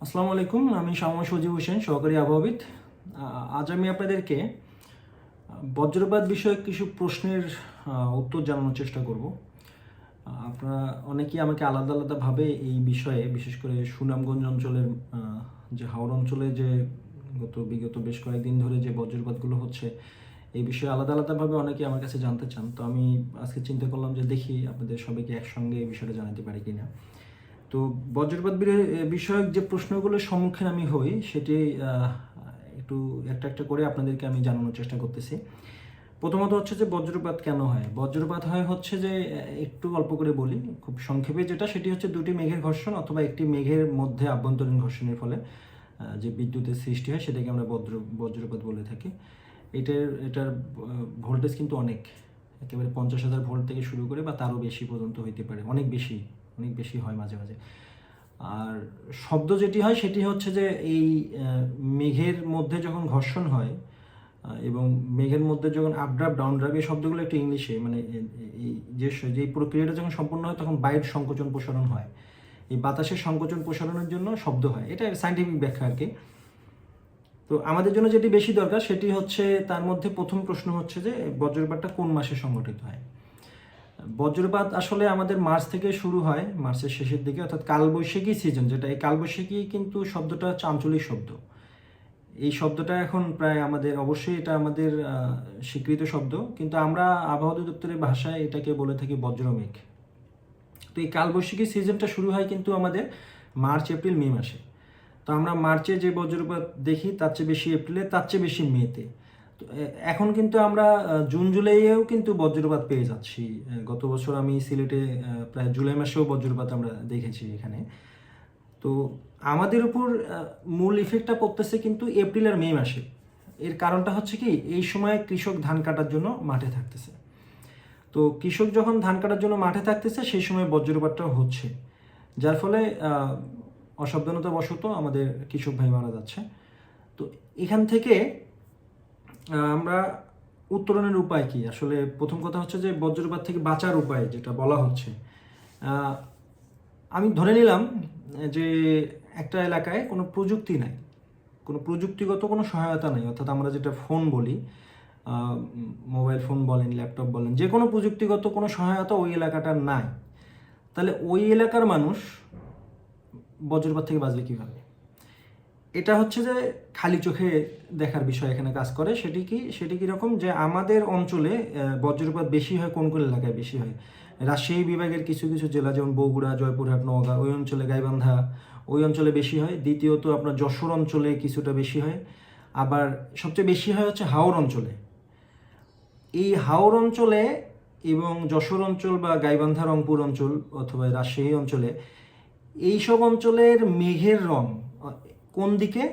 আসসালামু আলাইকুম, আমি শামা সজীব হোসেন, সহকারী আবহাওয়াবিদ। আজ আমি আপনাদেরকে বজ্রপাত বিষয়ক কিছু প্রশ্নের উত্তর জানানোর চেষ্টা করব। আপনারা অনেকেই আমাকে আলাদা আলাদাভাবে এই বিষয়ে, বিশেষ করে সুনামগঞ্জ অঞ্চলের যে হাওড় অঞ্চলে যে বিগত বেশ কয়েকদিন ধরে যে বজ্রপাতগুলো হচ্ছে, এই বিষয়ে আলাদা আলাদাভাবে অনেকে আমার কাছে জানতে চান। তো আমি আজকে চিন্তা করলাম যে দেখি আপনাদের সবাইকে একসঙ্গে এই বিষয়টা জানাতে পারি কিনা। তো বজ্রপাত বিষয়ক যে প্রশ্নগুলোর সম্মুখীন আমি হই সেটি একটু একটা একটা করে আপনাদেরকে আমি জানানোর চেষ্টা করতেছি। প্রথমত হচ্ছে যে বজ্রপাত কেন হয়? বজ্রপাত হয় হচ্ছে যে একটু অল্প করে বলি, খুব সংক্ষেপে যেটা, সেটি হচ্ছে দুটি মেঘের ঘর্ষণ অথবা একটি মেঘের মধ্যে আভ্যন্তরীণ ঘর্ষণের ফলে যে বিদ্যুতের সৃষ্টি হয় সেটাকে আমরা বজ্রপাত বলে থাকি। এটার ভোল্টেজ কিন্তু অনেক, একেবারে 50,000 ভোল্ট থেকে শুরু করে বা তারও বেশি পর্যন্ত হইতে পারে, অনেক বেশি হয় মাঝে মাঝে। আর শব্দ যেটি হয় সেটি হচ্ছে যে এই মেঘের মধ্যে যখন ঘর্ষণ হয় এবং মেঘের মধ্যে যখন আপ ড্রাপ ডাউন ড্রাপ, এই শব্দগুলো একটু ইংলিশে, মানে এই যে প্রক্রিয়াটা যখন সম্পন্ন হয় তখন বায়ুর সংকোচন প্রসারণ হয়। এই বাতাসের সংকোচন প্রসারণের জন্য শব্দ হয়, এটা সাইন্টিফিক ব্যাখ্যা আর কি। তো আমাদের জন্য যেটি বেশি দরকার সেটি হচ্ছে, তার মধ্যে প্রথম প্রশ্ন হচ্ছে যে বজ্রপাতটা কোন মাসে সংঘটিত হয়। বজ্রপাত আসলে আমাদের মার্চ থেকে শুরু হয়, মার্চের শেষের দিকে, অর্থাৎ কালবৈশাখী সিজন যেটা। এই কালবৈশাখী কিন্তু শব্দটা হচ্ছে আঞ্চলিক শব্দ। এই শব্দটা এখন প্রায় আমাদের, অবশ্যই এটা আমাদের স্বীকৃত শব্দ, কিন্তু আমরা আবহাওয়া অধিদপ্তরের ভাষায় এটাকে বলে থাকি বজ্রমেঘ। তো এই কালবৈশাখী সিজনটা শুরু হয় কিন্তু আমাদের মার্চ এপ্রিল মে মাসে। তো আমরা মার্চে যে বজ্রপাত দেখি তার চেয়ে বেশি এপ্রিলে, তার চেয়ে বেশি মেতে। তো এখন কিন্তু আমরা জুন জুলাইয়েও কিন্তু বজ্রপাত পেয়ে যাচ্ছি। গত বছর আমি সিলেটে প্রায় জুলাই মাসেও বজ্রপাত আমরা দেখেছি এখানে। তো আমাদের উপর মূল ইফেক্টটা পড়তেছে কিন্তু এপ্রিল আর মে মাসে। এর কারণটা হচ্ছে কি, এই সময় কৃষক ধান কাটার জন্য মাঠে থাকতেছে। তো কৃষক যখন ধান কাটার জন্য মাঠে থাকতেছে সেই সময় বজ্রপাতটাও হচ্ছে, যার ফলে অসাবধানতাবশত আমাদের কৃষক ভাই মারা যাচ্ছে। তো এখান থেকে আমরা উত্তরণের উপায় কি? আসলে প্রথম কথা হচ্ছে যে বজ্রপাত থেকে বাঁচার উপায় যেটা বলা হচ্ছে, আমি ধরে নিলাম যে একটা এলাকায় কোনো প্রযুক্তি নাই, কোনো প্রযুক্তিগত কোনো সহায়তা নেই, অর্থাৎ আমরা যেটা ফোন বলি, মোবাইল ফোন বলেন, ল্যাপটপ বলেন, যে কোনো প্রযুক্তিগত কোনো সহায়তা ওই এলাকাটার নাই। তাহলে ওই এলাকার মানুষ বজ্রপাত থেকে বাঁচবে কীভাবে? এটা হচ্ছে যে খালি চোখে দেখার বিষয় এখানে কাজ করে। সেটি কীরকম, যে আমাদের অঞ্চলে বজ্রপাত বেশি হয় কোন কোন এলাকায় বেশি হয়? রাজশাহী বিভাগের কিছু কিছু জেলা, যেমন বগুড়া, জয়পুরহাট, নওগাঁ, ওই অঞ্চলে, গাইবান্ধা, ওই অঞ্চলে বেশি হয়। দ্বিতীয়ত আপনার যশোর অঞ্চলে কিছুটা বেশি হয়। আবার সবচেয়ে বেশি হয় হচ্ছে হাওড় অঞ্চলে। এই হাওড় অঞ্চলে এবং যশোর অঞ্চল বা গাইবান্ধা, রংপুর অঞ্চল অথবা রাজশাহী অঞ্চলে, এইসব অঞ্চলের মেঘের রং কোন দিকে?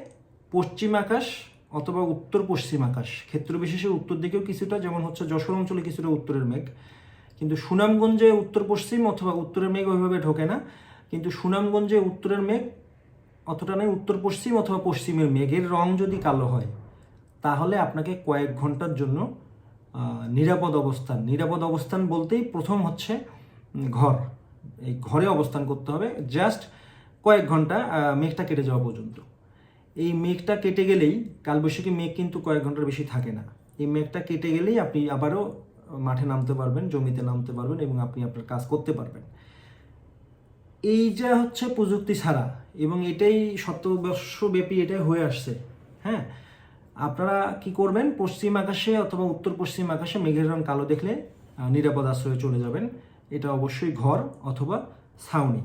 পশ্চিম আকাশ অথবা উত্তর পশ্চিম আকাশ, ক্ষেত্র বিশেষে উত্তর দিকেও কিছুটা, যেমন হচ্ছে যশোর অঞ্চলে কিছুটা উত্তরের মেঘ, কিন্তু সুনামগঞ্জে উত্তর পশ্চিম অথবা উত্তরের মেঘ ওইভাবে ঢোকে না, কিন্তু সুনামগঞ্জে উত্তরের মেঘ অতটা নেই, উত্তর পশ্চিম অথবা পশ্চিমের মেঘের রং যদি কালো হয় তাহলে আপনাকে কয়েক ঘন্টার জন্য নিরাপদ অবস্থান বলতেই প্রথম হচ্ছে ঘর, এই ঘরে অবস্থান করতে হবে জাস্ট কয়েক ঘন্টা, মেঘটা কেটে যাওয়া পর্যন্ত। এই মেঘটা কেটে গেলেই, কালবৈশাখী মেঘ কিন্তু কয়েক ঘন্টার বেশি থাকে না, এই মেঘটা কেটে গেলেই আপনি আবারও মাঠে নামতে পারবেন, জমিতে নামতে পারবেন এবং আপনি আপনার কাজ করতে পারবেন। এই যা হচ্ছে প্রযুক্তি ছাড়া, এবং এটাই শতবর্ষব্যাপী এটাই হয়ে আসছে। হ্যাঁ, আপনারা কি করবেন? পশ্চিম আকাশে অথবা উত্তর পশ্চিম আকাশে মেঘের রং কালো দেখলে নিরাপদ আশ্রয়ে চলে যাবেন। এটা অবশ্যই ঘর অথবা ছাউনি।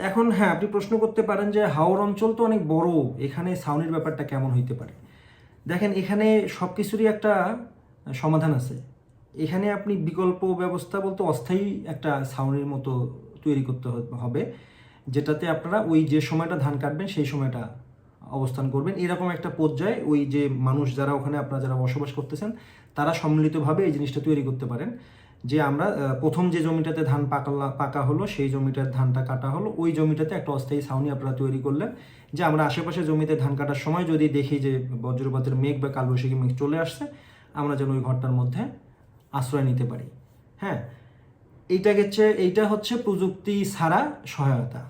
এখন হ্যাঁ, আপনি প্রশ্ন করতে পারেন যে হাওর অঞ্চল তো অনেক বড়, এখানে ছাউনির ব্যাপারটা কেমন হইতে পারে? দেখেন, এখানে সব কিছুরই একটা সমাধান আছে। এখানে আপনি বিকল্প ব্যবস্থা বলতে অস্থায়ী একটা ছাউনির মতো তৈরি করতে হবে, যেটাতে আপনারা ওই যে সময়টা ধান কাটবেন সেই সময়টা অবস্থান করবেন। এরকম একটা পর্যায়ে ওই যে মানুষ যারা ওখানে, আপনারা যারা বসবাস করতেছেন, তারা সম্মিলিতভাবে এই জিনিসটা তৈরি করতে পারেন, যে আমরা প্রথম যে জমিটাতে ধান পাকা হলো সেই জমিটার ধানটা কাটা হলো, ওই জমিটাতে একটা অস্থায়ী ছাউনি আপনারা তৈরি করলেন, যে আমরা আশেপাশে জমিতে ধান কাটার সময় যদি দেখি যে বজ্রপাতের মেঘ বা কালবৈশাখী মেঘ চলে আসছে, আমরা যেন ওই ঘরটার মধ্যে আশ্রয় নিতে পারি। হ্যাঁ, এইটা হচ্ছে প্রযুক্তি ছাড়া সহায়তা।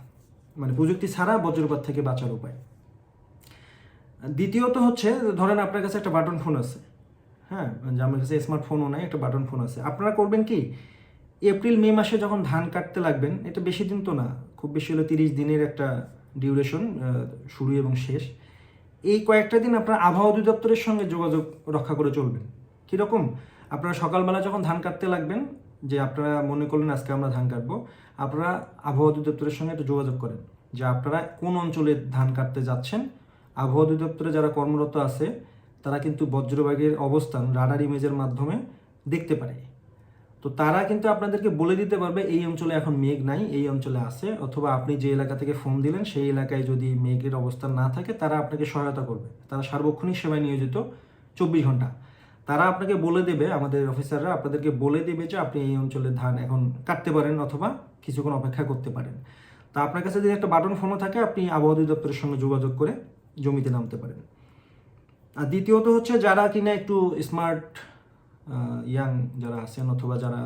মানে প্রযুক্তি ছাড়া বজ্রপাত থেকে বাঁচার উপায়। দ্বিতীয়ত হচ্ছে, ধরেন আপনার কাছে একটা বাটন ফোন আছে, হ্যাঁ, যে আমার কাছে স্মার্টফোনও নাই, একটা বাটন ফোন আছে। আপনারা করবেন কি, এপ্রিল মে মাসে যখন ধান কাটতে লাগবেন, এটা বেশি দিন তো না, খুব বেশি হলো 30 দিনের একটা ডিউরেশন, শুরু এবং শেষ। এই কয়েকটা দিন আপনারা আবহাওয়া অধিদপ্তরের সঙ্গে যোগাযোগ রক্ষা করে চলবেন। কীরকম, আপনারা সকালবেলা যখন ধান কাটতে লাগবেন, যে আপনারা মনে করলেন আজকে আমরা ধান কাটবো, আপনারা আবহাওয়া অধিদপ্তরের সঙ্গে একটু যোগাযোগ করেন যে আপনারা কোন অঞ্চলে ধান কাটতে যাচ্ছেন। আবহাওয়া অধিদপ্তরে যারা কর্মরত আছে তারা কিন্তু বজ্রবাগের অবস্থান রাডার ইমেজের মাধ্যমে দেখতে পারে। তো তারা কিন্তু আপনাদেরকে বলে দিতে পারবে এই অঞ্চলে এখন মেঘ নাই, এই অঞ্চলে আছে, অথবা আপনি যে এলাকা থেকে ফোন দিলেন সেই এলাকায় যদি মেঘের অবস্থান না থাকে তারা আপনাকে সহায়তা করবে। তারা সার্বক্ষণিক সেবায় নিয়োজিত 24 ঘন্টা। তারা আপনাকে বলে দেবে, আমাদের অফিসাররা আপনাদেরকে বলে দেবে যে আপনি এই অঞ্চলে ধান এখন কাটতে পারেন অথবা কিছুক্ষণ অপেক্ষা করতে পারেন। তা আপনার কাছে যদি একটা বাটন ফোনও থাকে, আপনি আবহাওয়া অধিদপ্তরের সঙ্গে যোগাযোগ করে জমিতে নামতে পারেন। আর দ্বিতীয়ত হচ্ছে, যারা কিনা একটু স্মার্ট ইয়াং যারা আছেন অথবা যারা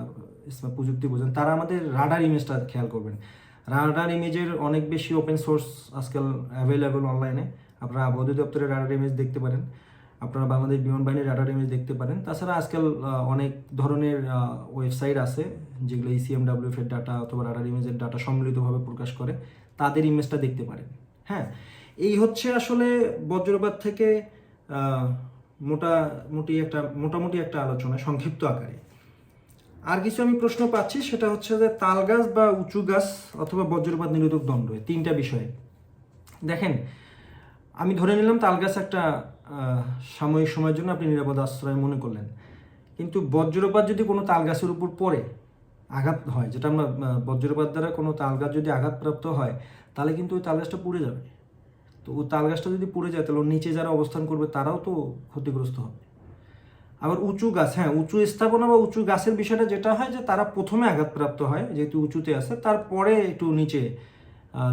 প্রযুক্তি বোঝেন, তারা আমাদের রাডার ইমেজটা খেয়াল করবেন। রাডার ইমেজের অনেক বেশি ওপেন সোর্স আজকাল অ্যাভেলেবেল অনলাইনে। আপনারা আবহাওয়া অধিদপ্তরের রাডার ইমেজ দেখতে পারেন, আপনারা বাংলাদেশ বিমান বাহিনীর রাডার ইমেজ দেখতে পারেন। তাছাড়া আজকাল অনেক ধরনের ওয়েবসাইট আছে যেগুলো ECMWF এর ডাটা অথবা রাডার ইমেজের ডাটা সম্মিলিতভাবে প্রকাশ করে, তাদের ইমেজটা দেখতে পারেন। হ্যাঁ, এই হচ্ছে আসলে বজ্রপাত থেকে মোটামুটি একটা আলোচনা সংক্ষিপ্ত আকারে। আর কিছু আমি প্রশ্ন পাচ্ছি, সেটা হচ্ছে যে তাল গাছ বা উঁচু গাছ অথবা বজ্রপাত নিরোধক দণ্ড, তিনটা বিষয়ে। দেখেন, আমি ধরে নিলাম তাল গাছ একটা সাময়িক সময়ের জন্য আপনি নিরাপদ আশ্রয় মনে করলেন, কিন্তু বজ্রপাত যদি কোনো তাল গাছের উপর পড়ে আঘাত হয়, যেটা আমরা বজ্রপাত দ্বারা কোনো তাল গাছ যদি আঘাতপ্রাপ্ত হয়, তাহলে কিন্তু ওই তাল গাছটা পুড়ে যাবে। তো ওই তাল গাছটা যদি পুড়ে যায়, তাহলে ওর নিচে যারা অবস্থান করবে তারাও তো ক্ষতিগ্রস্ত হবে। আবার উঁচু গাছ, হ্যাঁ, উঁচু স্থাপনা বা উঁচু গাছের বিষয়টা যেটা হয় যে তারা প্রথমে আঘাতপ্রাপ্ত হয়, যেহেতু উঁচুতে আছে, তারপরে একটু নিচে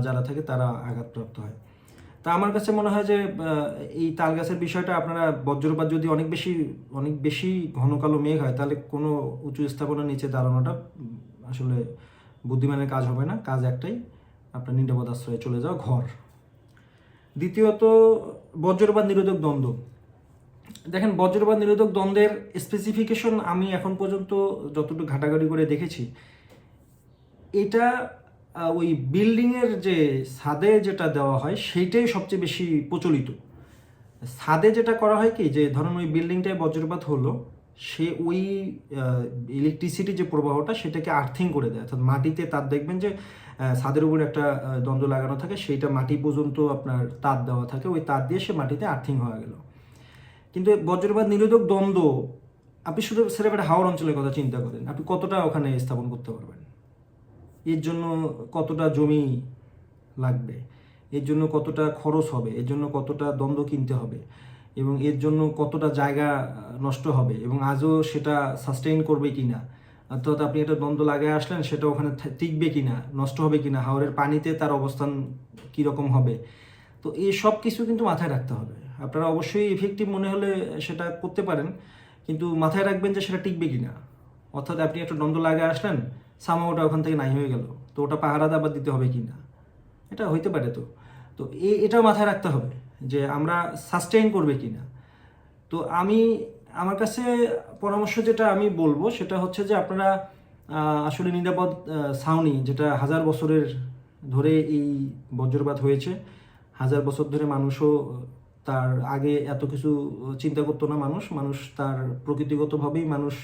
যারা থাকে তারা আঘাতপ্রাপ্ত হয়। তা আমার কাছে মনে হয় যে এই তাল গাছের বিষয়টা, আপনারা বজ্রপাত যদি অনেক বেশি ঘন কালো মেঘ হয়, তাহলে কোনো উঁচু স্থাপনার নিচে দাঁড়ানোটা আসলে বুদ্ধিমানের কাজ হবে না। কাজ একটাই, আপনার নিরাপদ আশ্রয়ে চলে যাওয়া, ঘর। দ্বিতীয়ত, বজ্রপাত নিরোধক দ্বন্দ্ব। দেখেন, বজ্রপাত নিরোধক দ্বন্দ্বের স্পেসিফিকেশন আমি এখন পর্যন্ত যতটুকু ঘাটাঘাটি করে দেখেছি, এটা ওই বিল্ডিংয়ের যে ছাদে যেটা দেওয়া হয় সেইটাই সবচেয়ে বেশি প্রচলিত। ছাদে যেটা করা হয় কি, যে ধরুন ওই বিল্ডিংটায় বজ্রপাত হলো, সে ওই ইলেকট্রিসিটি যে প্রবাহটা সেটাকে আর্থিং করে দেয়। অর্থাৎ মাটিতে তার দেখবেন যে ছাদের উপরে একটা দ্বন্দ্ব লাগানো থাকে, সেইটা মাটি পর্যন্ত আপনার তার দেওয়া থাকে, ওই তার দিয়ে সে মাটিতে আর্থিং হয়ে গেল। কিন্তু বজ্রপাত নিরোধক দ্বন্দ্ব আপনি শুধু সেটা হাওড় অঞ্চলের কথা চিন্তা করেন, আপনি কতটা ওখানে স্থাপন করতে পারবেন, এর জন্য কতটা জমি লাগবে, এর জন্য কতটা খরচ হবে, এর জন্য কতটা দ্বন্দ্ব কিনতে হবে, এবং এর জন্য কতটা জায়গা নষ্ট হবে, এবং আজও সেটা সাস্টেইন করবে কিনা। অর্থাৎ আপনি একটা দ্বন্দ্ব লাগায় আসলেন, সেটা ওখানে টিকবে কিনা, নষ্ট হবে কিনা, হাওরের পানিতে তার অবস্থান কীরকম হবে। তো এই সব কিছু কিন্তু মাথায় রাখতে হবে। আপনারা অবশ্যই ইফেক্টিভ মনে হলে সেটা করতে পারেন, কিন্তু মাথায় রাখবেন যে সেটা টিকবে কিনা। অর্থাৎ আপনি একটা দ্বন্দ্ব লাগায় আসলেন, সামাওটা ওখান থেকে নাই হয়ে গেল, তো ওটা পাহারাদা আবার দিতে হবে কিনা, এটা হইতে পারে। তো এটাও মাথায় রাখতে হবে যে আমরা সাস্টেইন করবে কিনা। তো আমার কাছে পরামর্শ যেটা আমি বলবো সেটা হচ্ছে যে আপনারা আসলে নিরাপদ ছাউনি, যেটা 1000 বছরের ধরে এই বজ্রপাত হয়েছে, 1000 বছর ধরে মানুষও তার আগে এত কিছু চিন্তা করতো না। মানুষ তার প্রকৃতিগতভাবেই মানুষ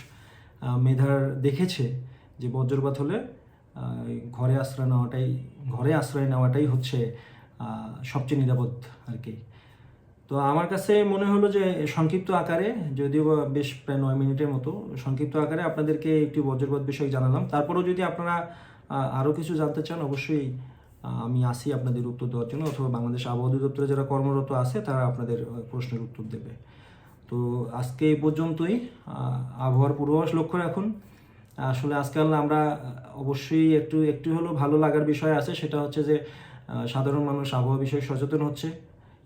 মেধার দেখেছে যে বজ্রপাত হলে ঘরে আশ্রয় নেওয়াটাই হচ্ছে সবচেয়ে নিরাপদ আর কি। তো আমার কাছে মনে হলো যে সংক্ষিপ্ত আকারে, যদিও বেশ প্রায় 9 মিনিটের মতো সংক্ষিপ্ত আকারে আপনাদেরকে একটু বজ্রপাত বিষয়ে জানালাম। তারপরেও যদি আপনারা আরও কিছু জানতে চান, অবশ্যই আমি আসি আপনাদের উত্তর দেওয়ার জন্য, অথবা বাংলাদেশ আবহাওয়া অধিদপ্তরে যারা কর্মরত আছে তারা আপনাদের প্রশ্নের উত্তর দেবে। তো আজকে এই পর্যন্তই। আবহাওয়ার পূর্বাভাস লক্ষ্য রাখুন। আসলে আজকাল আমরা অবশ্যই একটু হলেও ভালো লাগার বিষয় আছে, সেটা হচ্ছে যে সাধারণ মানুষ আবহাওয়া বিষয়ে সচেতন হচ্ছে,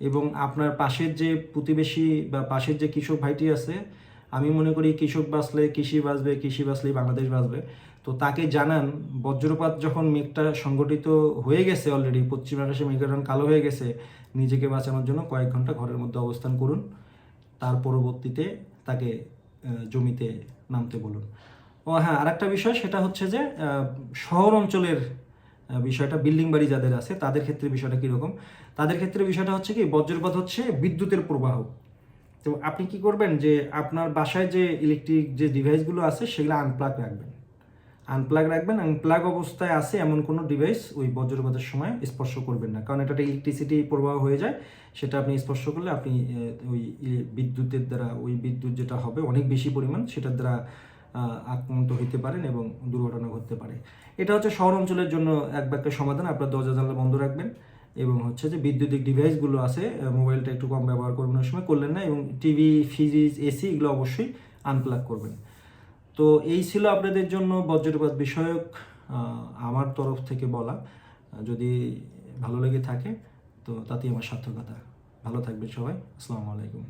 এবং আপনার পাশের যে প্রতিবেশী বা পাশের যে কৃষক ভাইটি আছে, আমি মনে করি কৃষক বাঁচলে কৃষি বাঁচবে, কৃষি বাঁচলেই বাংলাদেশ বাঁচবে। তো তাকে জানান বজ্রপাত যখন মেঘটা সংগঠিত হয়ে গেছে, অলরেডি পশ্চিম আকাশে মেঘের রং কালো হয়ে গেছে, নিজেকে বাঁচানোর জন্য কয়েক ঘন্টা ঘরের মধ্যে অবস্থান করুন। তার পরবর্তীতে তাকে জমিতে নামতে বলুন। ও হ্যাঁ, আরেকটা বিষয় সেটা হচ্ছে যে শহর অঞ্চলের বিষয়টা, বিল্ডিং বাড়ি যাদের আছে তাদের ক্ষেত্রে বিষয়টা কীরকম, তাদের ক্ষেত্রে বিষয়টা হচ্ছে কি, বজ্রপাত হচ্ছে বিদ্যুতের প্রবাহ। তো আপনি কি করবেন যে আপনার বাসায় যে ইলেকট্রিক যে ডিভাইসগুলো আছে সেগুলো আনপ্লাগ রাখবেন। আনপ্লাগ অবস্থায় আছে এমন কোনো ডিভাইস ওই বজ্রপাতের সময় স্পর্শ করবেন না, কারণ এটা ইলেকট্রিসিটি প্রবাহ হয়ে যায়। সেটা আপনি স্পর্শ করলে আপনি ওই বিদ্যুতের দ্বারা, ওই বিদ্যুৎ যেটা হবে অনেক বেশি পরিমাণ, সেটার দ্বারা আক্রান্ত হইতে পারেন এবং দুর্ঘটনা ঘটতে পারে। এটা হচ্ছে শহর অঞ্চলের জন্য এক বাক্যের সমাধান। আপনার দরজা জানলা বন্ধ রাখবেন এবং হচ্ছে যে বৈদ্যুতিক ডিভাইসগুলো আছে, মোবাইলটা একটু কম ব্যবহার করবেন, ওই সময় করলেন না, এবং টিভি, ফ্রিজ, এসি এগুলো অবশ্যই আনপ্লাগ করবেন। তো এই ছিল আপনাদের জন্য বজ্রপাত বিষয়ক আমার তরফ থেকে বলা। যদি ভালো লেগে থাকে তো তাতেই আমার সার্থকতা। ভালো থাকবেন সবাই। আসসালামু আলাইকুম।